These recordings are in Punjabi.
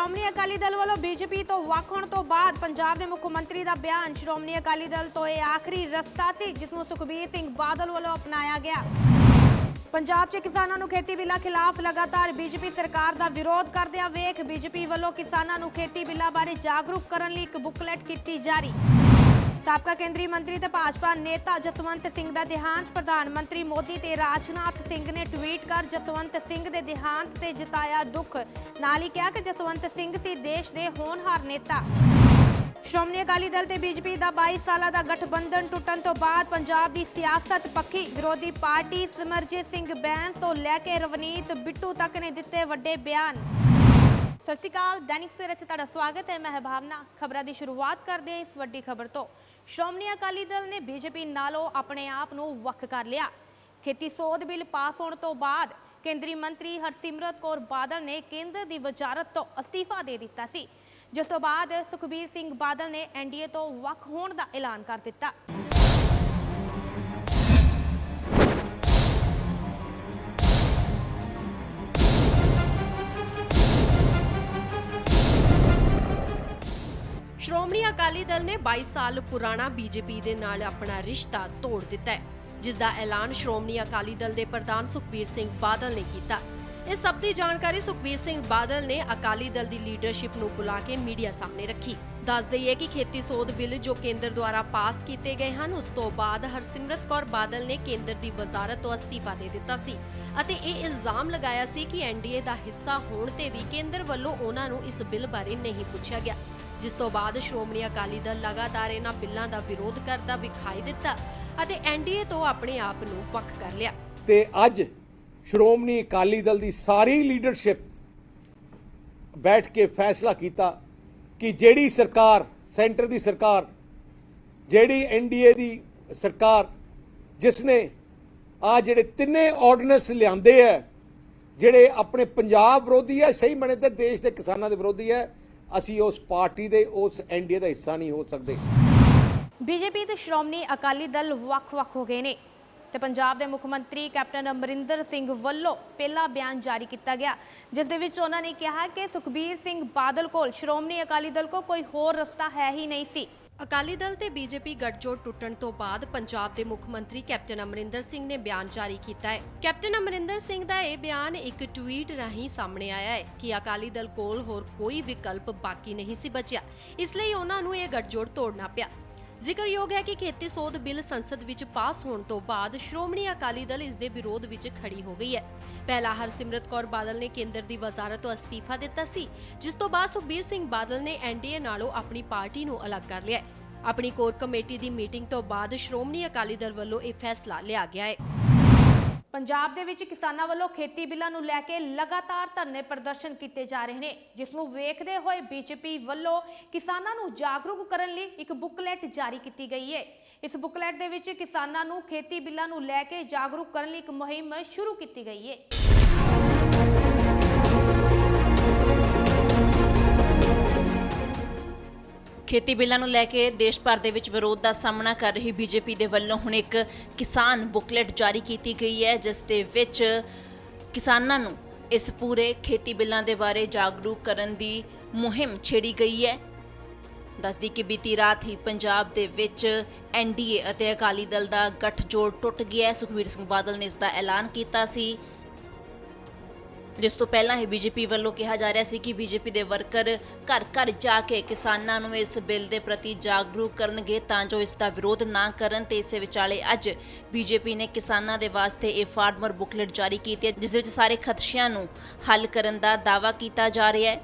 ਸ਼੍ਰੋਮਣੀ ਅਕਾਲੀ ਦਲ ਵੱਲੋਂ ਬੀਜੇਪੀ ਤੋਂ ਵੱਖ ਹੋਣ ਤੋਂ ਬਾਅਦ ਪੰਜਾਬ ਦੇ ਮੁੱਖ ਮੰਤਰੀ ਦਾ ਬਿਆਨ ਸ਼੍ਰੋਮਣੀ ਅਕਾਲੀ ਦਲ ਤੋਂ ਇਹ ਆਖਰੀ ਰਸਤਾ ਸੀ ਜਿਸ ਨੂੰ ਸੁਖਬੀਰ ਸਿੰਘ ਬਾਦਲ ਵੱਲੋਂ ਅਪਣਾਇਆ ਗਿਆ। ਪੰਜਾਬ 'ਚ ਕਿਸਾਨਾਂ ਨੂੰ ਖੇਤੀ ਬਿੱਲਾਂ ਖਿਲਾਫ ਲਗਾਤਾਰ ਬੀਜੇਪੀ ਸਰਕਾਰ ਦਾ ਵਿਰੋਧ ਕਰਦਿਆਂ ਵੇਖ ਬੀਜੇਪੀ ਵੱਲੋਂ ਕਿਸਾਨਾਂ ਨੂੰ ਖੇਤੀ ਬਿੱਲਾਂ ਬਾਰੇ ਜਾਗਰੂਕ ਕਰਨ ਲਈ ਇੱਕ ਬੁਕਲੈਟ ਕੀਤੀ ਜਾਰੀ। ਸਾਬਕਾ ਕੇਂਦਰੀ ਮੰਤਰੀ ਤੇ ਭਾਜਪਾ ਨੇਤਾ ਜਸਵੰਤ ਸਿੰਘ ਦਾ ਦੇਹਾਂਤ। ਪ੍ਰਧਾਨ ਮੰਤਰੀ ਮੋਦੀ ਤੇ ਰਾਜਨਾਥ ਸਿੰਘ ਨੇ ਟਵੀਟ ਕਰ ਜਸਵੰਤ ਸਿੰਘ ਦੇ ਦੇਹਾਂਤ ਤੇ ਜਤਾਇਆ ਦੁੱਖ। ਨਾਲ ਹੀ ਕਿਹਾ ਕਿ ਜਸਵੰਤ ਸਿੰਘ ਸੀ ਦੇਸ਼ ਦੇ ਹੋਣਹਾਰ ਨੇਤਾ। ਸ਼੍ਰੋਮਣੀ ਅਕਾਲੀ ਦਲ ਤੇ ਬੀਜੇਪੀ ਦਾ 22 ਸਾਲਾਂ ਦਾ ਗਠਬੰਧਨ ਟੁੱਟਣ ਤੋਂ ਬਾਅਦ ਪੰਜਾਬ ਦੀ ਸਿਆਸਤ ਪੱਖੀ। ਵਿਰੋਧੀ ਪਾਰਟੀ ਸਿਮਰਜੀਤ ਸਿੰਘ ਬੈਂਸ ਤੋਂ ਲੈ ਕੇ ਰਵਨੀਤ ਬਿੱਟੂ ਤੱਕ ਨੇ ਦਿੱਤੇ ਵੱਡੇ ਬਿਆਨ। ਸਤਿ ਸ਼੍ਰੀ ਅਕਾਲ, ਦੈਨਿਕ ਸਵੇਰਾ 'ਚ ਤੁਹਾਡਾ ਸਵਾਗਤ ਹੈ। ਮੈਂ ਹਾਂ ਭਾਵਨਾ। ਖਬਰਾਂ ਦੀ ਸ਼ੁਰੂਆਤ ਕਰਦੇ ਹਾਂ ਇਸ ਵੱਡੀ ਖਬਰ ਤੋਂ। ਸ਼੍ਰੋਮਣੀ ਅਕਾਲੀ ਦਲ ਨੇ ਬੀਜੇਪੀ ਨਾਲੋਂ ਆਪਣੇ ਆਪ ਨੂੰ ਵੱਖ ਕਰ ਲਿਆ। ਖੇਤੀ ਸੋਧ ਬਿੱਲ ਪਾਸ ਹੋਣ ਤੋਂ ਬਾਅਦ ਕੇਂਦਰੀ ਮੰਤਰੀ ਹਰਸਿਮਰਤ ਕੌਰ ਬਾਦਲ ਨੇ ਕੇਂਦਰ ਦੀ ਵਜ਼ਾਰਤ ਤੋਂ ਅਸਤੀਫਾ ਦੇ ਦਿੱਤਾ ਸੀ, ਜਿਸ ਤੋਂ ਬਾਅਦ ਸੁਖਬੀਰ ਸਿੰਘ ਬਾਦਲ ਨੇ ਐਨਡੀਏ ਤੋਂ ਵੱਖ ਹੋਣ ਦਾ ਐਲਾਨ ਕਰ ਦਿੱਤਾ। ਸ਼੍ਰੋਮਣੀ ਅਕਾਲੀ ਦਲ ਨੇ 22 ਸਾਲ ਪੁਰਾਣਾ ਬੀਜੇਪੀ ਦੇ ਨਾਲ ਆਪਣਾ ਰਿਸ਼ਤਾ ਤੋੜ ਦਿੱਤਾ ਹੈ, ਜਿਸ ਦਾ ਐਲਾਨ ਸ਼੍ਰੋਮਣੀ ਅਕਾਲੀ ਦਲ ਦੇ ਪ੍ਰਧਾਨ ਸੁਖਬੀਰ ਸਿੰਘ ਬਾਦਲ ਨੇ ਕੀਤਾ। ਇਸ ਸਭ ਦੀ ਜਾਣਕਾਰੀ ਸੁਖਬੀਰ ਸਿੰਘ ਬਾਦਲ ਨੇ ਅਕਾਲੀ ਦਲ ਦੀ ਲੀਡਰਸ਼ਿਪ ਨੂੰ ਬੁਲਾ ਕੇ ਮੀਡੀਆ ਸਾਹਮਣੇ ਰੱਖੀ। ਦੱਸ ਦਈਏ ਕਿ ਖੇਤੀ ਸੋਧ ਬਿੱਲ ਜੋ ਕੇਂਦਰ ਦੁਆਰਾ ਪਾਸ ਕੀਤੇ ਗਏ ਹਨ, ਉਸ ਤੋਂ ਬਾਅਦ ਹਰਸਿਮਰਤ ਕੌਰ ਬਾਦਲ ਨੇ ਕੇਂਦਰ ਦੀ ਵਜ਼ਾਰਤ ਤੋਂ ਅਸਤੀਫਾ ਦੇ ਦਿੱਤਾ ਸੀ ਅਤੇ ਇਹ ਇਲਜ਼ਾਮ ਲਗਾਇਆ ਸੀ ਕਿ ਐਨਡੀਏ ਦਾ ਹਿੱਸਾ ਹੋਣ ਤੇ ਵੀ ਕੇਂਦਰ ਵੱਲੋਂ ਉਹਨਾਂ ਨੂੰ ਇਸ ਬਿੱਲ ਬਾਰੇ ਨਹੀਂ ਪੁੱਛਿਆ ਗਿਆ, ਜਿਸ ਤੋਂ ਬਾਅਦ ਸ਼੍ਰੋਮਣੀ ਅਕਾਲੀ ਦਲ ਲਗਾਤਾਰ ਇਹਨਾਂ ਬਿੱਲਾਂ ਦਾ ਵਿਰੋਧ ਕਰਦਾ ਵਿਖਾਈ ਦਿੱਤਾ ਅਤੇ ਐਨਡੀਏ ਤੋਂ ਆਪਣੇ ਆਪ ਨੂੰ ਵੱਖ ਕਰ ਲਿਆ। ਤੇ ਅੱਜ ਸ਼੍ਰੋਮਣੀ ਅਕਾਲੀ ਦਲ ਦੀ ਸਾਰੀ ਲੀਡਰਸ਼ਿਪ ਬੈਠ ਕੇ ਫੈਸਲਾ ਕੀਤਾ ਕਿ ਜਿਹੜੀ ਸਰਕਾਰ, ਸੈਂਟਰ ਦੀ ਸਰਕਾਰ, ਜਿਹੜੀ ਐਨਡੀਏ ਦੀ ਸਰਕਾਰ, ਜਿਸ ਨੇ ਆ ਜਿਹੜੇ ਤਿੰਨੇ ਆਰਡੀਨੈਂਸ ਲਿਆਂਦੇ ਹੈ, ਜਿਹੜੇ ਆਪਣੇ ਪੰਜਾਬ ਵਿਰੋਧੀ ਹੈ, ਸਹੀ ਬਣੇ ਤੇ ਦੇਸ਼ ਦੇ ਕਿਸਾਨਾਂ ਦੇ ਵਿਰੋਧੀ ਹੈ, ਅਸੀਂ ਉਸ ਪਾਰਟੀ ਦੇ, ਉਸ ਐਨਡੀਏ ਦਾ ਹਿੱਸਾ ਨਹੀਂ ਹੋ ਸਕਦੇ। ਬੀਜੇਪੀ ਤੇ ਸ਼੍ਰੋਮਣੀ ਅਕਾਲੀ ਦਲ ਵੱਖ-ਵੱਖ ਹੋ ਗਏ ਨੇ ਤੇ ਪੰਜਾਬ ਦੇ ਮੁੱਖ ਮੰਤਰੀ ਕੈਪਟਨ ਅਮਰਿੰਦਰ ਸਿੰਘ ਵੱਲੋਂ ਪਹਿਲਾ ਬਿਆਨ ਜਾਰੀ ਕੀਤਾ ਗਿਆ, ਜਿਸ ਦੇ ਵਿੱਚ ਉਹਨਾਂ ਨੇ ਕਿਹਾ ਕਿ ਸੁਖਬੀਰ ਸਿੰਘ ਬਾਦਲ ਕੋਲ ਸ਼੍ਰੋਮਣੀ ਅਕਾਲੀ ਦਲ ਕੋਲ ਕੋਈ ਹੋਰ ਰਸਤਾ ਹੈ ਹੀ ਨਹੀਂ ਸੀ। ਅਕਾਲੀ ਦਲ ਤੇ ਬੀਜੇਪੀ ਗੱਠਜੋੜ ਟੁੱਟਣ ਤੋਂ ਬਾਅਦ ਪੰਜਾਬ ਦੇ ਮੁੱਖ ਮੰਤਰੀ ਕੈਪਟਨ ਅਮਰਿੰਦਰ ਸਿੰਘ ਨੇ ਬਿਆਨ ਜਾਰੀ ਕੀਤਾ ਹੈ। ਕੈਪਟਨ ਅਮਰਿੰਦਰ ਸਿੰਘ ਦਾ ਇਹ ਬਿਆਨ ਇੱਕ ਟਵੀਟ ਰਾਹੀਂ ਸਾਹਮਣੇ ਆਇਆ ਹੈ ਕਿ ਅਕਾਲੀ ਦਲ ਕੋਲ ਹੋਰ ਕੋਈ ਵਿਕਲਪ ਬਾਕੀ ਨਹੀਂ ਸੀ ਬਚਿਆ, ਇਸ ਲਈ ਉਹਨਾਂ ਨੂੰ ਇਹ ਗੱਠਜੋੜ ਤੋੜਨਾ ਪਿਆ। ਜ਼ਿਕਰਯੋਗ ਹੈ ਕਿ ਖੇਤੀ ਸੋਧ ਬਿੱਲ ਸੰਸਦ ਵਿੱਚ ਪਾਸ ਹੋਣ ਤੋਂ ਬਾਅਦ ਸ਼੍ਰੋਮਣੀ ਅਕਾਲੀ ਦਲ ਇਸ ਦੇ ਵਿਰੋਧ ਵਿੱਚ ਖੜੀ ਹੋ ਗਈ ਹੈ। ਪਹਿਲਾਂ ਹਰਸਿਮਰਤ ਕੌਰ ਬਾਦਲ ਨੇ ਕੇਂਦਰ ਦੀ ਵਜ਼ਾਰਤ ਤੋਂ ਅਸਤੀਫਾ ਦਿੱਤਾ ਸੀ, ਜਿਸ ਤੋਂ ਬਾਅਦ ਸੁਖਬੀਰ ਸਿੰਘ ਬਾਦਲ ਨੇ ਐਨਡੀਏ ਨਾਲੋਂ ਆਪਣੀ ਪਾਰਟੀ ਨੂੰ ਅਲੱਗ ਕਰ ਲਿਆ ਹੈ। ਆਪਣੀ ਕੋਰ ਕਮੇਟੀ ਦੀ ਮੀਟਿੰਗ ਤੋਂ ਬਾਅਦ ਸ਼੍ਰੋਮਣੀ ਅਕਾਲੀ ਦਲ ਵੱਲੋਂ ਇਹ ਫੈਸਲਾ ਲਿਆ ਗਿਆ ਹੈ। ਪੰਜਾਬ ਦੇ ਵਿੱਚ ਕਿਸਾਨਾਂ ਵੱਲੋਂ ਖੇਤੀ ਬਿੱਲਾਂ ਨੂੰ ਲੈ ਕੇ ਲਗਾਤਾਰ ਧਰਨੇ ਪ੍ਰਦਰਸ਼ਨ ਕੀਤੇ ਜਾ ਰਹੇ ਨੇ, ਜਿਸ ਨੂੰ ਵੇਖਦੇ ਹੋਏ ਬੀਜੇਪੀ ਵੱਲੋਂ ਕਿਸਾਨਾਂ ਨੂੰ ਜਾਗਰੂਕ ਕਰਨ ਲਈ ਇੱਕ ਬੁਕਲੈਟ ਜਾਰੀ ਕੀਤੀ ਗਈ ਹੈ। ਇਸ ਬੁਕਲੈਟ ਦੇ ਵਿੱਚ ਕਿਸਾਨਾਂ ਨੂੰ ਖੇਤੀ ਬਿੱਲਾਂ ਨੂੰ ਲੈ ਕੇ ਜਾਗਰੂਕ ਕਰਨ ਲਈ ਇੱਕ ਮੁਹਿੰਮ ਸ਼ੁਰੂ ਕੀਤੀ ਗਈ ਹੈ। ਖੇਤੀ ਬਿੱਲਾਂ ਨੂੰ ਲੈ ਕੇ ਦੇਸ਼ ਭਰ ਦੇ ਵਿੱਚ ਵਿਰੋਧ ਦਾ ਸਾਹਮਣਾ ਕਰ ਰਹੀ ਬੀਜੇਪੀ ਦੇ ਵੱਲੋਂ ਹੁਣ ਇੱਕ ਕਿਸਾਨ ਬੁਕਲੈਟ ਜਾਰੀ ਕੀਤੀ ਗਈ ਹੈ, ਜਿਸ ਦੇ ਵਿੱਚ ਕਿਸਾਨਾਂ ਨੂੰ ਇਸ ਪੂਰੇ ਖੇਤੀ ਬਿੱਲਾਂ ਦੇ ਬਾਰੇ ਜਾਗਰੂਕ ਕਰਨ ਦੀ ਮੁਹਿੰਮ ਛੇੜੀ ਗਈ ਹੈ। ਦੱਸਦੀ ਕਿ ਬੀਤੀ ਰਾਤ ਹੀ ਪੰਜਾਬ ਦੇ ਵਿੱਚ ਐਨਡੀਏ ਅਤੇ ਅਕਾਲੀ ਦਲ ਦਾ ਗੱਠਜੋੜ ਟੁੱਟ ਗਿਆ ਹੈ। ਸੁਖਬੀਰ ਸਿੰਘ ਬਾਦਲ ਨੇ ਇਸ ਦਾ ਐਲਾਨ ਕੀਤਾ ਸੀ, ਜਿਸ ਤੋਂ ਪਹਿਲਾਂ ਹੀ ਬੀਜੇਪੀ ਵੱਲੋਂ ਕਿਹਾ ਜਾ ਰਿਹਾ ਸੀ ਕਿ ਬੀਜੇਪੀ ਦੇ ਵਰਕਰ ਘਰ ਘਰ ਜਾ ਕੇ ਕਿਸਾਨਾਂ ਨੂੰ ਇਸ ਬਿੱਲ ਦੇ ਪ੍ਰਤੀ ਜਾਗਰੂਕ ਕਰਨਗੇ ਤਾਂ ਜੋ ਇਸ ਦਾ ਵਿਰੋਧ ਨਾ ਕਰਨ। ਤੇ ਇਸੇ ਵਿਚਾਲੇ ਅੱਜ ਬੀਜੇਪੀ ਨੇ ਕਿਸਾਨਾਂ ਦੇ ਵਾਸਤੇ ਇਹ ਫਾਰਮਰ ਬੁਕਲੈਟ ਜਾਰੀ ਕੀਤੀ ਹੈ, ਜਿਸ ਵਿੱਚ ਸਾਰੇ ਖਦਸ਼ਿਆਂ ਨੂੰ ਹੱਲ ਕਰਨ ਦਾ ਦਾਅਵਾ ਕੀਤਾ ਜਾ ਰਿਹਾ ਹੈ।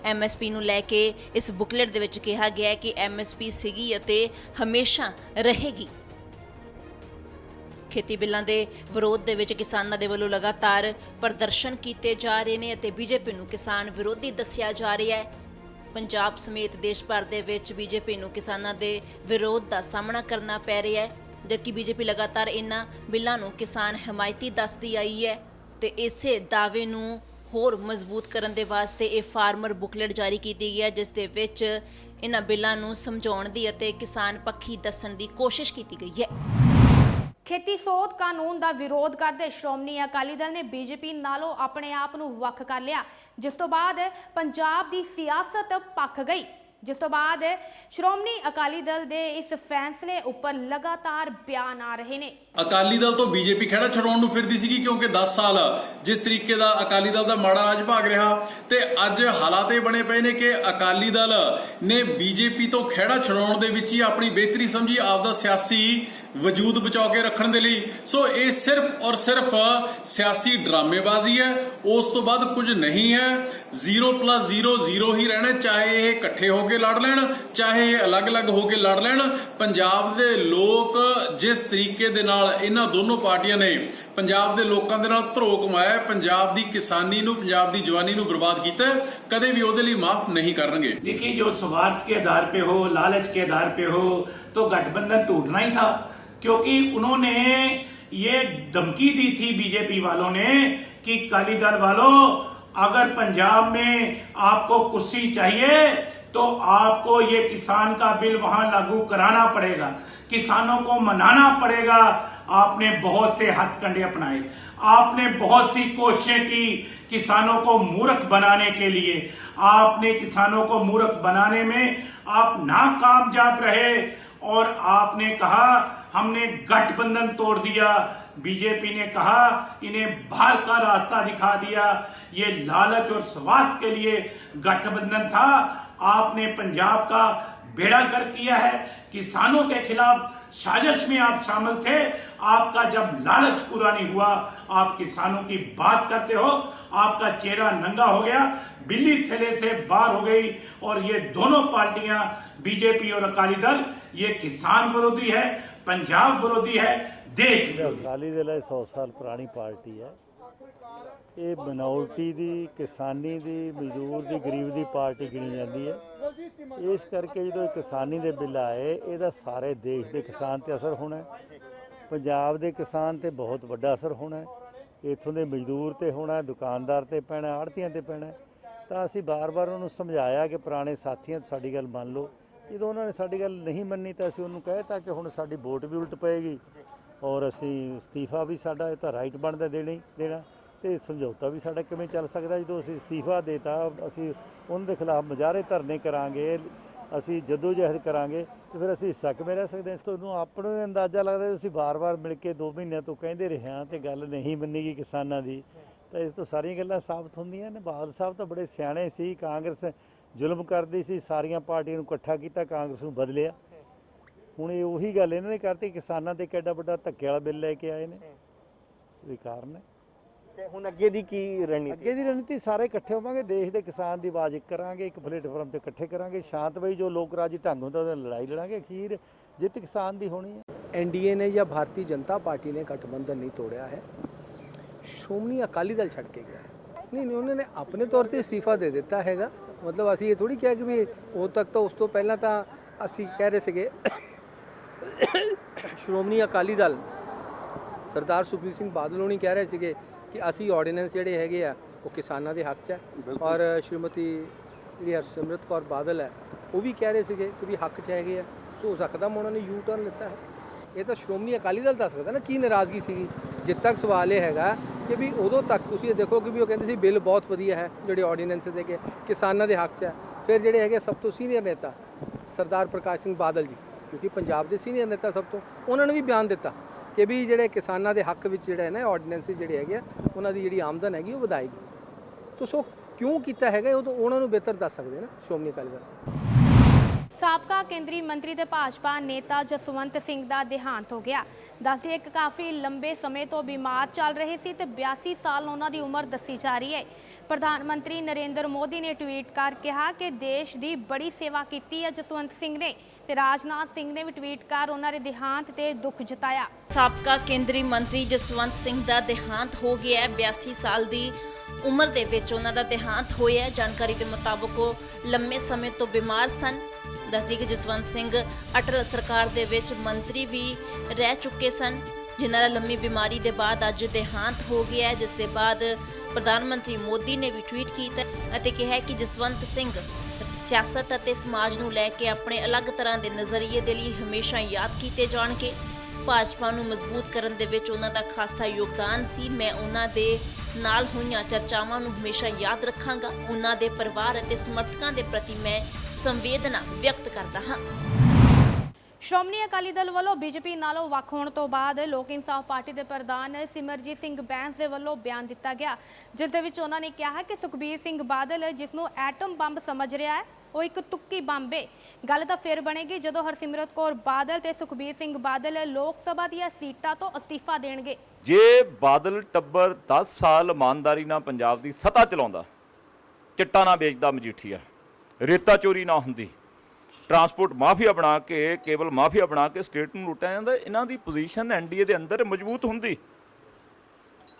ਐਮਐਸਪੀ ਨੂੰ ਲੈ ਕੇ ਇਸ ਬੁਕਲੈਟ ਦੇ ਵਿੱਚ ਕਿਹਾ ਗਿਆ ਹੈ ਕਿ ਐਮਐਸਪੀ ਸੀਗੀ ਅਤੇ ਹਮੇਸ਼ਾ ਰਹੇਗੀ। ਖੇਤੀ ਬਿੱਲਾਂ ਦੇ ਵਿਰੋਧ ਦੇ ਵਿੱਚ ਕਿਸਾਨਾਂ ਦੇ ਵੱਲੋਂ ਲਗਾਤਾਰ ਪ੍ਰਦਰਸ਼ਨ ਕੀਤੇ ਜਾ ਰਹੇ ਨੇ ਅਤੇ ਬੀਜੇਪੀ ਨੂੰ ਕਿਸਾਨ ਵਿਰੋਧੀ ਦੱਸਿਆ ਜਾ ਰਿਹਾ ਹੈ। ਪੰਜਾਬ ਸਮੇਤ ਦੇਸ਼ ਭਰ ਦੇ ਵਿੱਚ ਬੀਜੇਪੀ ਨੂੰ ਕਿਸਾਨਾਂ ਦੇ ਵਿਰੋਧ ਦਾ ਸਾਹਮਣਾ ਕਰਨਾ ਪੈ ਰਿਹਾ ਹੈ, ਜਦਕਿ ਬੀਜੇਪੀ ਲਗਾਤਾਰ ਇਹਨਾਂ ਬਿੱਲਾਂ ਨੂੰ ਕਿਸਾਨ ਹਮਾਇਤੀ ਦੱਸਦੀ ਆਈ ਹੈ ਤੇ ਇਸੇ ਦਾਅਵੇ ਨੂੰ ਹੋਰ ਮਜ਼ਬੂਤ ਕਰਨ ਦੇ ਵਾਸਤੇ ਇਹ ਫਾਰਮਰ ਬੁਕਲੈਟ ਜਾਰੀ ਕੀਤੀ ਗਈ ਹੈ, ਜਿਸ ਦੇ ਵਿੱਚ ਇਹਨਾਂ ਬਿੱਲਾਂ ਨੂੰ ਸਮਝਾਉਣ ਦੀ ਅਤੇ ਕਿਸਾਨ ਪੱਖੀ ਦੱਸਣ ਦੀ ਕੋਸ਼ਿਸ਼ ਕੀਤੀ ਗਈ ਹੈ। ਖੇਤੀ ਸੋਧ ਕਾਨੂੰਨ ਦਾ ਵਿਰੋਧ ਕਰਦੇ ਸ਼੍ਰੋਮਣੀ ਅਕਾਲੀ ਦਲ ਨੇ ਬੀਜੇਪੀ ਨਾਲੋਂ ਆਪਣੇ ਆਪ ਨੂੰ ਵੱਖ ਕਰ ਲਿਆ, ਜਿਸ ਤੋਂ ਬਾਅਦ ਪੰਜਾਬ ਦੀ ਸਿਆਸਤ ਭਖ ਗਈ। ਜਿਸ ਤੋਂ ਬਾਅਦ ਸ਼੍ਰੋਮਣੀ ਅਕਾਲੀ ਦਲ ਦੇ ਇਸ ਫੈਸਲੇ ਉੱਪਰ ਲਗਾਤਾਰ ਬਿਆਨ ਆ ਰਹੇ ਨੇ। ਅਕਾਲੀ ਦਲ ਤੋਂ ਬੀਜੇਪੀ ਖਹਿੜਾ ਛਡਾਉਣ ਨੂੰ ਫਿਰਦੀ ਸੀਗੀ, ਕਿਉਂਕਿ 10 ਸਾਲ ਜਿਸ ਤਰੀਕੇ ਦਾ ਅਕਾਲੀ ਦਲ ਦਾ ਮਾੜਾ ਰਾਜ ਭਾਗ ਰਿਹਾ ਤੇ ਅੱਜ ਹਾਲਾਤ ਇਹ ਬਣੇ ਪਏ ਨੇ ਕਿ ਅਕਾਲੀ ਦਲ ਨੇ ਬੀਜੇਪੀ ਤੋਂ ਖਹਿੜਾ ਛਡਾਉਣ ਦੇ ਵਿੱਚ ਹੀ ਆਪਣੀ ਬਿਹਤਰੀ ਸਮਝੀ, ਆਪਦਾ ਸਿਆਸੀ ਵਜੂਦ ਬਚਾ ਕੇ ਰੱਖਣ ਦੇ ਲਈ। ਸੋ ਇਹ ਸਿਰਫ ਔਰ ਸਿਰਫ ਸਿਆਸੀ ਡਰਾਮੇਬਾਜ਼ੀ ਹੈ, ਉਸ ਤੋਂ ਬਾਅਦ ਕੁਝ ਨਹੀਂ ਹੈ। 0+0 0 ਹੀ ਰਹਿਣਾ, ਚਾਹੇ ਇਹ ਇਕੱਠੇ ਹੋ ਕੇ ਲੜ ਲੈਣ, ਚਾਹੇ ਇਹ ਅਲੱਗ-ਅਲੱਗ ਹੋ ਕੇ ਲੜ ਲੈਣ। ਪੰਜਾਬ ਦੇ ਲੋਕ ਜਿਸ ਤਰੀਕੇ ਦੇ ਨਾਲ ਇਹਨਾਂ ਦੋਨੋਂ ਪਾਰਟੀਆਂ ਨੇ ਪੰਜਾਬ ਦੇ ਲੋਕਾਂ ਦੇ ਨਾਲ ਧਰੋਹ ਕਮਾਇਆ, ਪੰਜਾਬ ਦੀ ਕਿਸਾਨੀ ਨੂੰ, ਪੰਜਾਬ ਦੀ ਜਵਾਨੀ ਨੂੰ ਬਰਬਾਦ ਕੀਤਾ, ਕਦੇ ਵੀ ਉਹਦੇ ਲਈ ਮਾਫ नहीं करेंगे। देखिए, जो स्वार्थ के आधार पे हो, लालच के आधार पे हो, तो गठबंधन टूटना ही था, क्योंकि उन्होंने ये धमकी दी थी बीजेपी वालों ने कि अकाली दल वालों, अगर पंजाब में आपको कुर्सी चाहिए तो आपको ये किसान का बिल वहां लागू कराना पड़ेगा, किसानों को मनाना पड़ेगा। आपने बहुत से हथकंडे अपनाए, आपने बहुत सी कोशिशें की किसानों को मूर्ख बनाने के लिए। आपने किसानों को मूर्ख बनाने में आप नाकामयाब रहे और आपने कहा हमने गठबंधन तोड़ दिया। बीजेपी ने कहा इन्हें बाहर का रास्ता दिखा दिया। ये लालच और स्वार्थ के लिए गठबंधन था। आपने पंजाब का बेड़ा गर्क किया है, किसानों के खिलाफ साजिश में आप शामिल थे। आपका जब लालच पूरा नहीं हुआ, आप किसानों की बात करते हो, आपका चेहरा नंगा हो गया, बिल्ली थैले से बाहर हो गई। और ये दोनों पार्टियां, बीजेपी और अकाली दल, ये किसान विरोधी है, पंजाब विरोधी है, देश विरोधी। अकाली दल 100 साल पुरानी पार्टी है। ये मिनोरिटी दी, किसानी दी, मजदूर दी, गरीब दी पार्टी गिनी जाती है। इस करके जो किसानी दे बिल आए, ਇਹਦਾ ਸਾਰੇ देश के किसान ते असर होना है, पंजाब के किसान ते बहुत बड़ा असर होना है, इत्थों के मजदूर ते होना है, दुकानदार ते पैना, आड़तियां ते पैना। तो असी बार बार उन्होंने समझाया कि पुराने साथियों साडी गल मान लो। जो उन्होंने साडी गल नहीं मन्नी तो असी उन्होंने कहता कि हुण साडी वोट भी उल्ट पएगी और असी इस्तीफा भी साडा तो राइट बनता देना तो समझौता भी साडा किवें चल सकदा। जो असी इस्तीफा देता असी उन्हां दे खिलाफ मुजाहरे धरने करांगे, असी जदोजहद करांगे तो फिर असी हिस्सा किवें रह सकते हैं। तुहानूं अपना अंदाजा लगदा तुसीं बार बार मिल के 2 महीनों तो कहते रहे हाँ तो गल नहीं मन्नीगी किसानां दी। तो इस तो सारियां गल्लां साबित होंदियां ने। बादल साहब तो बड़े सियाणे सी, कांग्रेस जुल्म करदी सी, सारियां पार्टियां नूं इकट्ठा कीता, कांग्रेस नूं बदलिया। हुण ये उही गल इन्हां ने करती, किसानां ते किड्डा वड्डा धक्के वाला बिल लैके आए ने, स्वीकार ने। ਹੁਣ ਅੱਗੇ ਦੀ ਕੀ ਰਣਨੀਤੀ? ਅੱਗੇ ਦੀ ਰਣਨੀਤੀ ਸਾਰੇ ਇਕੱਠੇ ਹੋਵਾਂਗੇ, ਦੇਸ਼ ਦੇ ਕਿਸਾਨ ਦੀ ਆਵਾਜ਼ ਇੱਕ ਕਰਾਂਗੇ, ਇੱਕ ਪਲੇਟਫਾਰਮ ਤੇ ਇਕੱਠੇ ਕਰਾਂਗੇ, ਸ਼ਾਂਤਮਈ ਜੋ ਲੋਕ ਰਾਜੀ ਢੰਗ ਹੁੰਦਾ ਉਹਦੇ ਨਾਲ ਲੜਾਈ ਲੜਾਂਗੇ। ਅਖੀਰ ਜਿੱਤ ਕਿਸਾਨ ਦੀ ਹੋਣੀ ਹੈ। एनडीए ने या भारतीय जनता पार्टी ने गठबंधन नहीं तोड़ा है, श्रोमणी अकाली दल छड़ के गया है। नहीं, उन्होंने अपने तौर पर इस्तीफा दे दिता हैगा। मतलब असी ये थोड़ी किया कि भी उद तक तो उस तो पहला तो असी कह रहे थे श्रोमणी अकाली दल सरदार सुखबीर सिंह बादल होनी कह रहे थे कि असी ऑर्ਡੀਨੈਂਸ ਜਿਹੜੇ ਹੈਗੇ ਆ ਉਹ ਕਿਸਾਨਾਂ ਦੇ ਹੱਕ 'ਚ ਹੈ। ਔਰ ਸ਼੍ਰੀਮਤੀ ਜਿਹੜੀ ਹਰਸਿਮਰਤ ਕੌਰ ਬਾਦਲ ਹੈ ਉਹ ਵੀ ਕਹਿ ਰਹੇ ਸੀਗੇ ਕਿ ਵੀ ਹੱਕ 'ਚ ਹੈਗੇ ਆ। ਸੋ ਸਕਦਮ ਉਹਨਾਂ ਨੇ ਯੂ ਟਰਨ ਲਿੱਤਾ ਹੈ। ਇਹ ਤਾਂ ਸ਼੍ਰੋਮਣੀ ਅਕਾਲੀ ਦਲ ਦੱਸ ਸਕਦਾ ਨਾ ਕੀ ਨਾਰਾਜ਼ਗੀ ਸੀਗੀ। ਜਿੱਦ ਤੱਕ ਸਵਾਲ ਇਹ ਹੈਗਾ ਕਿ ਵੀ ਉਦੋਂ ਤੱਕ ਤੁਸੀਂ ਇਹ ਦੇਖੋ ਕਿ ਵੀ ਉਹ ਕਹਿੰਦੇ ਸੀ ਬਿੱਲ ਬਹੁਤ ਵਧੀਆ ਹੈ, ਜਿਹੜੇ ਆਰਡੀਨੈਂਸ ਦੇ ਕੇ ਕਿਸਾਨਾਂ ਦੇ ਹੱਕ 'ਚ ਹੈ। ਫਿਰ ਜਿਹੜੇ ਹੈਗੇ ਸਭ ਤੋਂ ਸੀਨੀਅਰ ਨੇਤਾ ਸਰਦਾਰ ਪ੍ਰਕਾਸ਼ ਸਿੰਘ ਬਾਦਲ ਜੀ, ਕਿਉਂਕਿ ਪੰਜਾਬ ਦੇ ਸੀਨੀਅਰ ਨੇਤਾ ਸਭ ਤੋਂ, ਉਹਨਾਂ ਨੇ ਵੀ ਬਿਆਨ ਦਿੱਤਾ ਕਿ ਵੀ ਜਿਹੜੇ ਕਿਸਾਨਾਂ ਦੇ ਹੱਕ ਵਿੱਚ ਜਿਹੜਾ ਹੈ ਨਾ ਆਰਡੀਨੈਂਸ ਜਿਹੜੇ ਹੈਗੇ ਆ ਉਹਨਾਂ ਦੀ ਜਿਹੜੀ ਆਮਦਨ ਹੈਗੀ ਉਹ ਵਧਾਏਗੀ। ਤਾਂ ਸੋ ਕਿਉਂ ਕੀਤਾ ਹੈਗਾ ਉਹ ਤਾਂ ਉਹਨਾਂ ਨੂੰ ਬਿਹਤਰ ਦੱਸ ਸਕਦੇ ਨਾ ਸ਼੍ਰੋਮਣੀ ਅਕਾਲੀ ਦਲ। ਸਾਬਕਾ ਕੇਂਦਰੀ ਮੰਤਰੀ ਤੇ ਭਾਜਪਾ ਨੇਤਾ ਜਸਵੰਤ ਸਿੰਘ ਦਾ ਦੇਹਾਂਤ ਹੋ ਗਿਆ। ਦੱਸਦੇ ਇੱਕ ਕਾਫੀ ਲੰਬੇ ਸਮੇਂ ਤੋਂ ਬਿਮਾਰ ਚੱਲ ਰਹੇ ਸੀ ਤੇ 82 ਸਾਲ ਉਹਨਾਂ ਦੀ ਉਮਰ ਦੱਸੀ ਜਾ ਰਹੀ ਹੈ। ਪ੍ਰਧਾਨ ਮੰਤਰੀ ਨਰਿੰਦਰ ਮੋਦੀ ਨੇ ਟਵੀਟ ਕਰ ਕਿਹਾ ਕਿ ਦੇਸ਼ ਦੀ ਬੜੀ ਸੇਵਾ ਕੀਤੀ ਹੈ ਜਸਵੰਤ ਸਿੰਘ ਨੇ ਤੇ ਰਾਜਨਾਥ ਸਿੰਘ ਨੇ ਵੀ ਟਵੀਟ ਕਰ ਉਹਨਾਂ ਦੇ ਦੇਹਾਂਤ ਤੇ ਦੁੱਖ ਜਤਾਇਆ। ਸਾਬਕਾ ਕੇਂਦਰੀ ਮੰਤਰੀ ਜਸਵੰਤ ਸਿੰਘ ਦਾ ਦੇਹਾਂਤ ਹੋ ਗਿਆ ਹੈ। 82 ਸਾਲ ਦੀ ਉਮਰ ਦੇ ਵਿੱਚ ਉਹਨਾਂ ਦਾ ਦੇਹਾਂਤ ਹੋਇਆ। ਜਾਣਕਾਰੀ ਦੇ ਮੁਤਾਬਕ ਉਹ ਲੰਮੇ ਸਮੇਂ ਤੋਂ ਬਿਮਾਰ ਸਨ। ਦੱਸਦੀ ਕਿ ਜਸਵੰਤ ਸਿੰਘ ਅਟਲ ਸਰਕਾਰ ਦੇ ਵਿੱਚ ਮੰਤਰੀ ਵੀ ਰਹਿ ਚੁੱਕੇ ਸਨ, ਜਿਨ੍ਹਾਂ ਦਾ ਲੰਮੀ ਬਿਮਾਰੀ ਦੇ ਬਾਅਦ ਅੱਜ ਦੇਹਾਂਤ ਹੋ ਗਿਆ ਹੈ। ਜਿਸ ਦੇ ਬਾਅਦ ਪ੍ਰਧਾਨ ਮੰਤਰੀ ਮੋਦੀ ਨੇ ਵੀ ਟਵੀਟ ਕੀਤਾ ਅਤੇ ਕਿਹਾ ਕਿ ਜਸਵੰਤ ਸਿੰਘ ਸਿਆਸਤ ਅਤੇ ਸਮਾਜ ਨੂੰ ਲੈ ਕੇ ਆਪਣੇ ਅਲੱਗ ਤਰ੍ਹਾਂ ਦੇ ਨਜ਼ਰੀਏ ਦੇ ਲਈ ਹਮੇਸ਼ਾ ਯਾਦ ਕੀਤੇ ਜਾਣਗੇ। ਭਾਜਪਾ ਨੂੰ ਮਜ਼ਬੂਤ ਕਰਨ ਦੇ ਵਿੱਚ ਉਹਨਾਂ ਦਾ ਖਾਸਾ ਯੋਗਦਾਨ ਸੀ। ਮੈਂ ਉਹਨਾਂ ਦੇ ਨਾਲ ਹੋਈਆਂ ਚਰਚਾਵਾਂ ਨੂੰ ਹਮੇਸ਼ਾ ਯਾਦ ਰੱਖਾਂਗਾ। ਉਹਨਾਂ ਦੇ ਪਰਿਵਾਰ ਅਤੇ ਸਮਰਥਕਾਂ ਦੇ ਪ੍ਰਤੀ ਮੈਂ ਸੰਵੇਦਨਾ ਵਿਅਕਤ ਕਰਦਾ ਹਾਂ। ਸ਼੍ਰੋਮਣੀ ਅਕਾਲੀ ਦਲ ਵੱਲੋਂ ਬੀਜੇਪੀ ਨਾਲੋਂ ਵੱਖ ਹੋਣ ਤੋਂ ਬਾਅਦ ਲੋਕ ਇਨਸਾਫ ਪਾਰਟੀ ਦੇ ਪ੍ਰਧਾਨ ਸਿਮਰਜੀਤ ਸਿੰਘ ਬੈਂਸ ਦੇ ਵੱਲੋਂ ਬਿਆਨ ਦਿੱਤਾ ਗਿਆ, ਜਿਸ ਦੇ ਵਿੱਚ ਉਹਨਾਂ ਨੇ ਕਿਹਾ ਕਿ ਸੁਖਬੀਰ ਸਿੰਘ ਬਾਦਲ ਜਿਸ ਨੂੰ ਐਟਮ ਬੰਬ ਸਮਝ ਰਿਹਾ ਹੈ ਉਹ ਇੱਕ ਤੁੱਕੀ ਬੰਬ ਹੈ। ਗੱਲ ਤਾਂ ਫਿਰ ਬਣੇਗੀ ਜਦੋਂ ਹਰਸਿਮਰਤ ਕੌਰ ਬਾਦਲ ਤੇ ਸੁਖਬੀਰ ਸਿੰਘ ਬਾਦਲ ਲੋਕ ਸਭਾ ਦੀਆਂ ਸੀਟਾਂ ਤੋਂ ਅਸਤੀਫਾ ਦੇਣਗੇ। ਜੇ ਬਾਦਲ ਟੱਬਰ 10 ਸਾਲ ਇਮਾਨਦਾਰੀ ਨਾਲ ਪੰਜਾਬ ਦੀ ਸੱਤਾ ਚਲਾਉਂਦਾ, ਚਿੱਟਾ ਨਾ ਵੇਚਦਾ ਮਜੀਠੀਆ, ਰੇਤਾ ਚੋਰੀ ਨਾ ਹੁੰਦੀ, ਟਰਾਂਸਪੋਰਟ ਮਾਫੀਆ ਬਣਾ ਕੇ, ਕੇਬਲ ਮਾਫੀਆ ਬਣਾ ਕੇ ਸਟੇਟ ਨੂੰ ਲੁੱਟਿਆ ਜਾਂਦਾ, ਇਹਨਾਂ ਦੀ ਪੋਜੀਸ਼ਨ ਐਨਡੀਏ ਦੇ ਅੰਦਰ ਮਜ਼ਬੂਤ ਹੁੰਦੀ।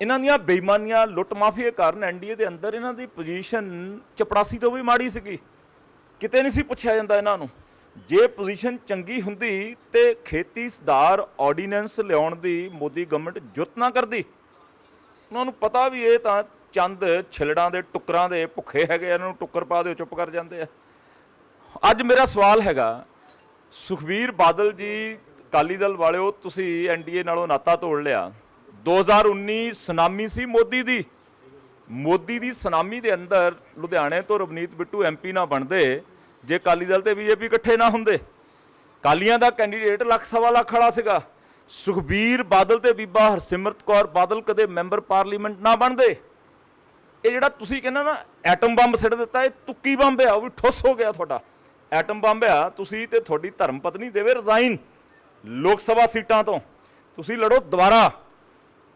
ਇਹਨਾਂ ਦੀਆਂ ਬੇਈਮਾਨੀਆਂ, ਲੁੱਟ ਮਾਫੀਆ ਕਾਰਨ ਐਨਡੀਏ ਦੇ ਅੰਦਰ ਇਹਨਾਂ ਦੀ ਪੋਜੀਸ਼ਨ ਚਪੜਾਸੀ ਤੋਂ ਵੀ ਮਾੜੀ ਸੀਗੀ, ਕਿਤੇ ਨਹੀਂ ਸੀ ਪੁੱਛਿਆ ਜਾਂਦਾ ਇਹਨਾਂ ਨੂੰ। ਜੇ ਪੋਜੀਸ਼ਨ ਚੰਗੀ ਹੁੰਦੀ ਤੇ ਖੇਤੀ ਸੁਧਾਰ ਆਰਡੀਨੈਂਸ ਲਿਆਉਣ ਦੀ ਮੋਦੀ ਗਵਰਨਮੈਂਟ ਜੁੱਤ ਨਾ ਕਰਦੀ। ਉਹਨਾਂ ਨੂੰ ਪਤਾ ਵੀ ਇਹ ਤਾਂ ਚੰਦ ਛਿਲੜਾਂ ਦੇ ਟੁੱਕਰਾਂ ਦੇ ਭੁੱਖੇ ਹੈਗੇ, ਇਹਨਾਂ ਨੂੰ ਟੁੱਕਰ ਪਾ ਦਿਓ ਚੁੱਪ ਕਰ ਜਾਂਦੇ ਆ। ਅੱਜ ਮੇਰਾ ਸਵਾਲ ਹੈਗਾ, ਸੁਖਬੀਰ ਬਾਦਲ ਜੀ, ਅਕਾਲੀ ਦਲ ਵਾਲਿਓ, ਤੁਸੀਂ ਐਨਡੀਏ ਨਾਲੋਂ ਨਾਤਾ ਤੋੜ ਲਿਆ। 2019 ਸੁਨਾਮੀ ਸੀ ਮੋਦੀ ਦੀ। ਮੋਦੀ ਦੀ ਸੁਨਾਮੀ ਦੇ ਅੰਦਰ ਲੁਧਿਆਣੇ ਤੋਂ ਰਵਨੀਤ ਬਿੱਟੂ ਐਮਪੀ ਨਾ ਬਣਦੇ ਜੇ ਅਕਾਲੀ ਦਲ ਤੇ ਬੀਜੇਪੀ ਇਕੱਠੇ ਨਾ ਹੁੰਦੇ। ਅਕਾਲੀਆਂ ਦਾ ਕੈਂਡੀਡੇਟ ਲੱਖ ਸਵਾ ਲੱਖ ਖੜਾ ਸੀਗਾ। ਸੁਖਬੀਰ ਬਾਦਲ ਤੇ ਬੀਬਾ ਹਰਸਿਮਰਤ ਕੌਰ ਬਾਦਲ ਕਦੇ ਮੈਂਬਰ ਪਾਰਲੀਮੈਂਟ ਨਾ ਬਣਦੇ। ਇਹ ਜਿਹੜਾ ਤੁਸੀਂ ਕਹਿੰਦੇ ਨਾ ਐਟਮ ਬੰਬ ਸਿੱਟ ਦਿੱਤਾ, ਇਹ ਤੁੱਕੀ ਬੰਬ ਆ, ਉਹ ਵੀ ਠੁੱਸ ਹੋ ਗਿਆ ਤੁਹਾਡਾ। ਐਟਮ ਬੰਬ ਆ, ਤੁਸੀਂ ਤੇ ਤੁਹਾਡੀ ਧਰਮ ਪਤਨੀ ਦੇਵੇ ਰਿਜ਼ਾਈਨ ਲੋਕ ਸਭਾ ਸੀਟਾਂ ਤੋਂ, ਤੁਸੀਂ ਲੜੋ ਦੁਬਾਰਾ।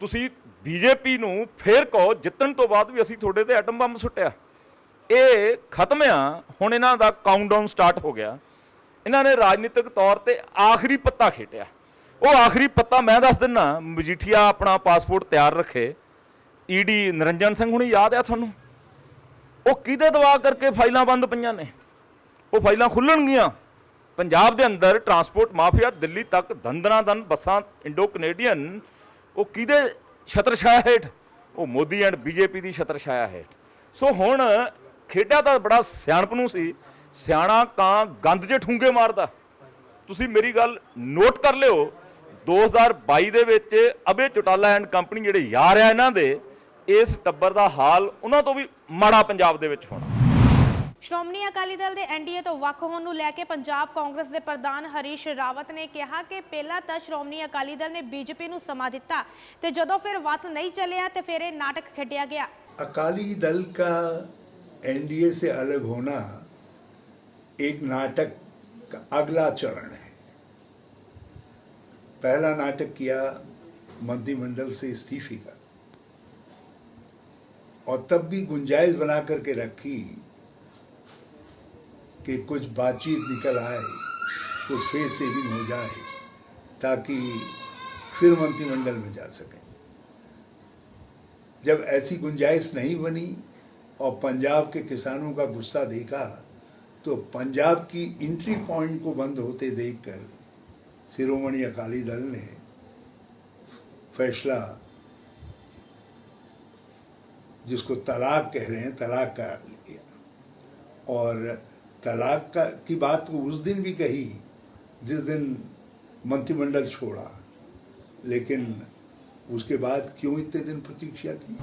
ਤੁਸੀਂ ਬੀਜੇਪੀ ਨੂੰ ਫੇਰ ਕਹੋ ਜਿੱਤਣ ਤੋਂ ਬਾਅਦ ਵੀ ਅਸੀਂ ਤੁਹਾਡੇ ਤੇ ਐਟਮ ਬੰਬ ਸੁੱਟਿਆ। ਇਹ ਖਤਮ ਆ, ਹੁਣ ਇਹਨਾਂ ਦਾ ਕਾਊਂਟਡਾਊਨ ਸਟਾਰਟ ਹੋ ਗਿਆ। ਇਹਨਾਂ ਨੇ ਰਾਜਨੀਤਿਕ ਤੌਰ ਤੇ ਆਖਰੀ ਪੱਤਾ ਖੇਟਿਆ। ਉਹ ਆਖਰੀ ਪੱਤਾ ਮੈਂ ਦੱਸ ਦਿੰਦਾ, ਮਜੀਠੀਆ ਆਪਣਾ ਪਾਸਪੋਰਟ ਤਿਆਰ ਰੱਖੇ। ਈਡੀ ਨਿਰੰਜਨ ਸਿੰਘ ਹੁਣੀ ਯਾਦ ਆ ਤੁਹਾਨੂੰ, ਉਹ ਕਿਹਦੇ ਦਵਾ ਕਰਕੇ ਫਾਈਲਾਂ ਬੰਦ ਪਈਆਂ ਨੇ? ਉਹ ਫਾਈਲਾਂ ਖੁੱਲਣਗੀਆਂ। ਪੰਜਾਬ ਦੇ ਅੰਦਰ ਟਰਾਂਸਪੋਰਟ ਮਾਫੀਆ ਦਿੱਲੀ ਤੱਕ ਦੰਦਰਾਂ ਦੰਦ ਬੱਸਾਂ ਇੰਡੋ ਕੈਨੇਡੀਅਨ, ਉਹ ਕਿਹਦੇ ਛਤਰਛਾਇਆ ਹੇਠ? ਉਹ ਮੋਦੀ ਐਂਡ ਬੀਜੇਪੀ ਦੀ ਛਤਰਛਾਇਆ ਹੇਠ। ਸੋ ਹੁਣ ਖੇਡਿਆ ਤਾਂ ਬੜਾ ਸਿਆਣਪ ਨੂੰ ਸੀ, ਸਿਆਣਾ ਕਾਂ ਗੰਦ 'ਚ ਠੂੰਗੇ ਮਾਰਦਾ। ਤੁਸੀਂ ਮੇਰੀ ਗੱਲ ਨੋਟ ਕਰ ਲਿਓ, 2022 ਦੇ ਵਿੱਚ ਅਬੇ ਚੌਟਾਲਾ ਐਂਡ ਕੰਪਨੀ ਜਿਹੜੇ ਯਾਰ ਆ ਇਹਨਾਂ ਦੇ, ਇਸ ਟੱਬਰ ਦਾ ਹਾਲ ਉਹਨਾਂ ਤੋਂ ਵੀ ਮਾੜਾ ਪੰਜਾਬ ਦੇ ਵਿੱਚ ਹੋਣਾ। ਸ਼੍ਰੋਮਣੀ ਅਕਾਲੀ ਦਲ ਦੇ ਐਨਡੀਏ ਤੋਂ ਵੱਖ ਹੋਣ ਨੂੰ ਲੈ ਕੇ ਪੰਜਾਬ ਕਾਂਗਰਸ ਦੇ ਪ੍ਰਧਾਨ ਹਰੀਸ਼ ਰਾਵਤ ਨੇ ਕਿਹਾ ਕਿ ਪਹਿਲਾਂ ਤਾਂ ਸ਼੍ਰੋਮਣੀ ਅਕਾਲੀ ਦਲ ਨੇ ਬੀਜੇਪੀ ਨੂੰ ਸਮਾਂ ਦਿੱਤਾ ਤੇ ਜਦੋਂ ਫਿਰ ਵਸ ਨਹੀਂ ਚੱਲਿਆ ਤੇ ਫਿਰ ਇਹ ਨਾਟਕ ਖੇਡਿਆ ਗਿਆ। अकाली दल का एनडीए से अलग होना एक नाटक का अगला चरण है। पहला नाटक किया मंत्रिमंडल से इस्तीफे का, और तब भी गुंजाइश बना करके रखी कि कुछ बातचीत निकल आए, कुछ फेस सेविंग हो जाए ताकि फिर मंत्रिमंडल में जा सके। जब ऐसी गुंजाइश नहीं बनी और पंजाब के किसानों का गुस्सा देखा, तो पंजाब की एंट्री पॉइंट को बंद होते देखकर शिरोमणि अकाली दल ने फैसला, जिसको तलाक कह रहे हैं, तलाक का लिया। और तलाक की बात तो उस दिन भी कही जिस दिन मंत्रिमंडल छोड़ा, लेकिन उसके बाद क्यों इतने दिन प्रतीक्षा की?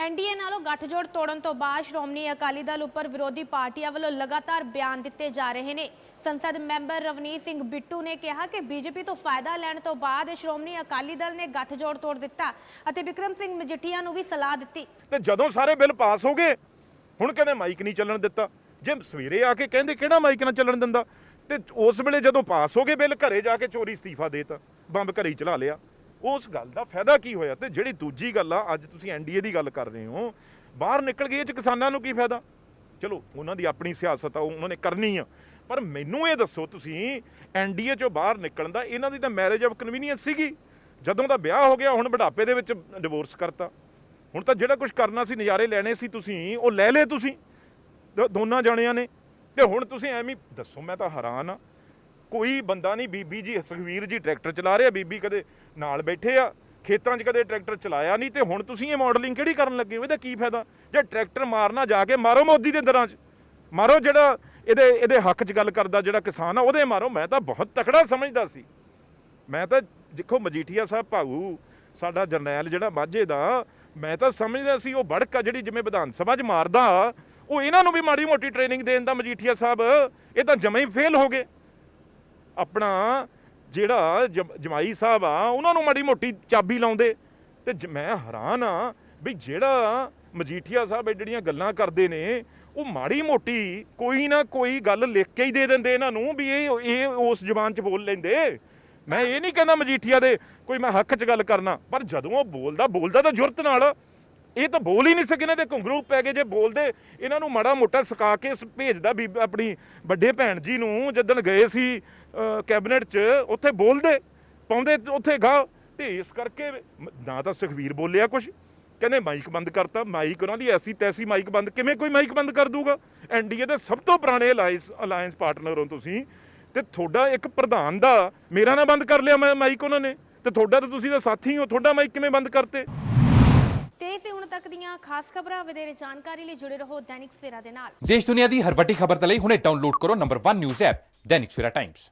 ਐਨਡੀਏ ਨਾਲੋਂ ਗੱਠਜੋੜ ਤੋੜਨ ਤੋਂ ਬਾਅਦ ਸ਼੍ਰੋਮਣੀ ਅਕਾਲੀ ਦਲ ਉੱਪਰ ਵਿਰੋਧੀ ਪਾਰਟੀਆਂ ਵੱਲੋਂ ਲਗਾਤਾਰ ਬਿਆਨ ਦਿੱਤੇ ਜਾ ਰਹੇ ਨੇ। ਸੰਸਦ ਮੈਂਬਰ ਰਵਨੀਤ ਸਿੰਘ ਬਿੱਟੂ ਨੇ ਕਿਹਾ ਕਿ ਬੀਜੇਪੀ ਤੋਂ ਫਾਇਦਾ ਲੈਣ ਤੋਂ ਬਾਅਦ ਸ਼੍ਰੋਮਣੀ ਅਕਾਲੀ ਦਲ ਨੇ ਗੱਠਜੋੜ ਤੋੜ ਦਿੱਤਾ ਅਤੇ ਬਿਕਰਮ ਸਿੰਘ ਮਜੀਠੀਆ ਨੂੰ ਵੀ ਸਲਾਹ ਦਿੱਤੀ। ਤੇ ਜਦੋਂ ਸਾਰੇ ਬਿੱਲ ਪਾਸ ਹੋ ਗਏ, ਹੁਣ ਕਹਿੰਦੇ ਮਾਈਕ ਨਹੀਂ ਚੱਲਣ ਦਿੱਤਾ। ਜੇ ਸਵੇਰੇ ਆ ਕੇ ਕਹਿੰਦੇ ਕਿਹੜਾ ਮਾਈਕ ਨਾ ਚੱਲਣ ਦਿੰਦਾ, ਤੇ ਉਸ ਵੇਲੇ ਜਦੋਂ ਪਾਸ ਹੋ ਗਏ ਬਿੱਲ, ਘਰੇ ਜਾ ਕੇ ਚੋਰੀ ਅਸਤੀਫਾ ਦੇਤਾ, ਬੰਬ ਘਰੇ ਹੀ ਚਲਾ ਲਿਆ। ਉਸ ਗੱਲ ਦਾ ਫਾਇਦਾ ਕੀ ਹੋਇਆ? ਤੇ ਜਿਹੜੀ ਦੂਜੀ ਗੱਲ ਆ, ਅੱਜ ਤੁਸੀਂ ਐਨਡੀਏ ਦੀ ਗੱਲ ਕਰ ਰਹੇ ਹੋ, ਬਾਹਰ ਨਿਕਲ ਗਏ, ਇਹ 'ਚ ਕਿਸਾਨਾਂ ਨੂੰ ਕੀ ਫਾਇਦਾ? ਚਲੋ ਉਹਨਾਂ ਦੀ ਆਪਣੀ ਸਿਆਸਤ ਆ, ਉਹਨਾਂ ਨੇ ਕਰਨੀ ਆ, ਪਰ ਮੈਨੂੰ ਇਹ ਦੱਸੋ, ਤੁਸੀਂ ਐਨਡੀਏ 'ਚੋਂ ਬਾਹਰ ਨਿਕਲਣ ਦਾ, ਇਹਨਾਂ ਦੀ ਤਾਂ ਮੈਰਿਜ ਆਫ ਕਨਵੀਨੀਅੰਸ ਸੀਗੀ। ਜਦੋਂ ਦਾ ਵਿਆਹ ਹੋ ਗਿਆ, ਹੁਣ ਬੁਢਾਪੇ ਦੇ ਵਿੱਚ ਡਿਵੋਰਸ ਕਰਤਾ। ਹੁਣ ਤਾਂ ਜਿਹੜਾ ਕੁਝ ਕਰਨਾ ਸੀ, ਨਜ਼ਾਰੇ ਲੈਣੇ ਸੀ, ਤੁਸੀਂ ਉਹ ਲੈ ਲਏ ਤੁਸੀਂ ਦੋਨਾਂ ਜਾਣਿਆਂ ਨੇ। ਤੇ ਹੁਣ ਤੁਸੀਂ ਐਵੇਂ ਦੱਸੋ, ਮੈਂ ਤਾਂ ਹੈਰਾਨ ਆ। ਕੋਈ ਬੰਦਾ ਨਹੀਂ, ਬੀਬੀ ਜੀ ਸੁਖਵੀਰ ਜੀ ਟਰੈਕਟਰ ਚਲਾ ਰਹੇ ਆ, ਬੀਬੀ ਕਦੇ ਨਾਲ ਬੈਠੇ ਆ, ਖੇਤਾਂ 'ਚ ਕਦੇ ਟਰੈਕਟਰ ਚਲਾਇਆ ਨਹੀਂ, ਤੇ ਹੁਣ ਤੁਸੀਂ ਇਹ ਮਾਡਲਿੰਗ ਕਿਹੜੀ ਕਰਨ ਲੱਗੇ ਹੋ? ਇਹਦਾ ਕੀ ਫਾਇਦਾ? ਜੇ ਟਰੈਕਟਰ ਮਾਰਨਾ, ਜਾ ਕੇ ਮਾਰੋ ਮੋਦੀ ਦੇ ਦਰਾਂ 'ਚ ਮਾਰੋ, ਜਿਹੜਾ ਇਹਦੇ ਹੱਕ 'ਚ ਗੱਲ ਕਰਦਾ ਜਿਹੜਾ ਕਿਸਾਨ ਆ ਉਹਦੇ ਮਾਰੋ। ਮੈਂ ਤਾਂ ਬਹੁਤ ਤਕੜਾ ਸਮਝਦਾ ਸੀ, ਮੈਂ ਤਾਂ ਦੇਖੋ ਮਜੀਠੀਆ ਸਾਹਿਬ ਭਾਊ ਸਾਡਾ ਜਰਨੈਲ ਜਿਹੜਾ ਮਾਝੇ ਦਾ, ਮੈਂ ਤਾਂ ਸਮਝਦਾ ਸੀ ਉਹ ਬੜਕ ਆ ਜਿਹੜੀ ਜਿਵੇਂ ਵਿਧਾਨ ਸਭਾ 'ਚ ਮਾਰਦਾ, ਉਹ ਇਹਨਾਂ ਨੂੰ ਵੀ ਮਾੜੀ ਮੋਟੀ ਟ੍ਰੇਨਿੰਗ ਦੇਣ ਦਾ ਮਜੀਠੀਆ ਸਾਹਿਬ, ਇਹ ਤਾਂ ਜਮਾਂ ਹੀ ਫੇਲ ਹੋ ਗਏ। ਆਪਣਾ ਜਿਹੜਾ ਜਮਾਈ ਸਾਹਿਬ ਆ ਉਹਨਾਂ ਨੂੰ ਮਾੜੀ ਮੋਟੀ ਚਾਬੀ ਲਾਉਂਦੇ। ਤੇ ਮੈਂ ਹੈਰਾਨ ਆ ਵੀ ਜਿਹੜਾ ਮਜੀਠੀਆ ਸਾਹਿਬ ਜਿਹੜੀਆਂ ਗੱਲਾਂ ਕਰਦੇ ਨੇ, ਉਹ ਮਾੜੀ ਮੋਟੀ ਕੋਈ ਨਾ ਕੋਈ ਗੱਲ ਲਿਖ ਕੇ ਹੀ ਦੇ ਦਿੰਦੇ ਇਹਨਾਂ ਨੂੰ ਵੀ ਇਹ ਉਸ ਜ਼ੁਬਾਨ 'ਚ ਬੋਲ ਲੈਂਦੇ। ਮੈਂ ਇਹ ਨਹੀਂ ਕਹਿੰਦਾ ਮਜੀਠੀਆ ਦੇ ਕੋਈ ਮੈਂ ਹੱਕ 'ਚ ਗੱਲ ਕਰਨਾ, ਪਰ ਜਦੋਂ ਉਹ ਬੋਲਦਾ ਤਾਂ ਜੁਰਤ ਨਾਲ। ਇਹ ਤਾਂ ਬੋਲ ਹੀ ਨਹੀਂ ਸਕੇ, ਇਹਨਾਂ ਦੇ ਘੁੰਗਰੂ ਪੈ ਗਏ। ਜੇ ਬੋਲਦੇ ਇਹਨਾਂ ਨੂੰ ਮਾੜਾ ਮੋਟਾ ਸੁਕਾ ਕੇ ਭੇਜਦਾ ਵੀ ਆਪਣੀ ਵੱਡੇ ਭੈਣ ਜੀ ਨੂੰ, ਜਦੋਂ ਗਏ ਸੀ ਕੈਬਨਿਟ 'ਚ, ਉੱਥੇ ਬੋਲਦੇ ਪਾਉਂਦੇ ਉੱਥੇ ਗਾ। ਤੇ ਇਸ ਕਰਕੇ ਨਾ ਤਾਂ ਸੁਖਬੀਰ ਬੋਲਿਆ ਕੁਛ, ਕਹਿੰਦੇ ਮਾਈਕ ਬੰਦ ਕਰਤਾ। ਮਾਈਕ ਉਹਨਾਂ ਦੀ ਐਸੀ ਤੈਸੀ ਮਾਈਕ ਬੰਦ, ਕਿਵੇਂ ਕੋਈ ਮਾਈਕ ਬੰਦ ਕਰ ਦੂਗਾ? ਐਨਡੀਏ ਦੇ ਸਭ ਤੋਂ ਪੁਰਾਣੇ ਅਲਾਇੰਸ ਪਾਰਟਨਰ ਹੋ ਤੁਸੀਂ, ਤੇ ਤੁਹਾਡਾ ਇੱਕ ਪ੍ਰਧਾਨ ਦਾ ਮੇਰਾ ਨਾ ਬੰਦ ਕਰ ਲਿਆ ਮਾਈਕ ਉਹਨਾਂ ਨੇ, ਤੇ ਤੁਹਾਡਾ ਤਾਂ ਤੁਸੀਂ ਤਾਂ ਸਾਥੀ ਹੋ, ਤੁਹਾਡਾ ਮਾਈਕ ਕਿਵੇਂ ਬੰਦ ਕਰਤੇ? ਤੇ ਇਸੇ ਹੁਣ ਤੱਕ ਦੀਆਂ ਖਾਸ ਖਬਰਾਂ, ਵਧੇਰੇ ਜਾਣਕਾਰੀ ਲਈ ਜੁੜੇ ਰਹੋ ਦੈਨਿਕ ਸਵੇਰਾ ਦੇ ਨਾਲ। ਦੇਸ਼ ਦੁਨੀਆ ਦੀ ਹਰ ਵੱਡੀ ਖਬਰ ਦੇ ਲਈ ਹੁਣੇ ਡਾਊਨਲੋਡ ਕਰੋ number 1 news app Dainik Savera Times.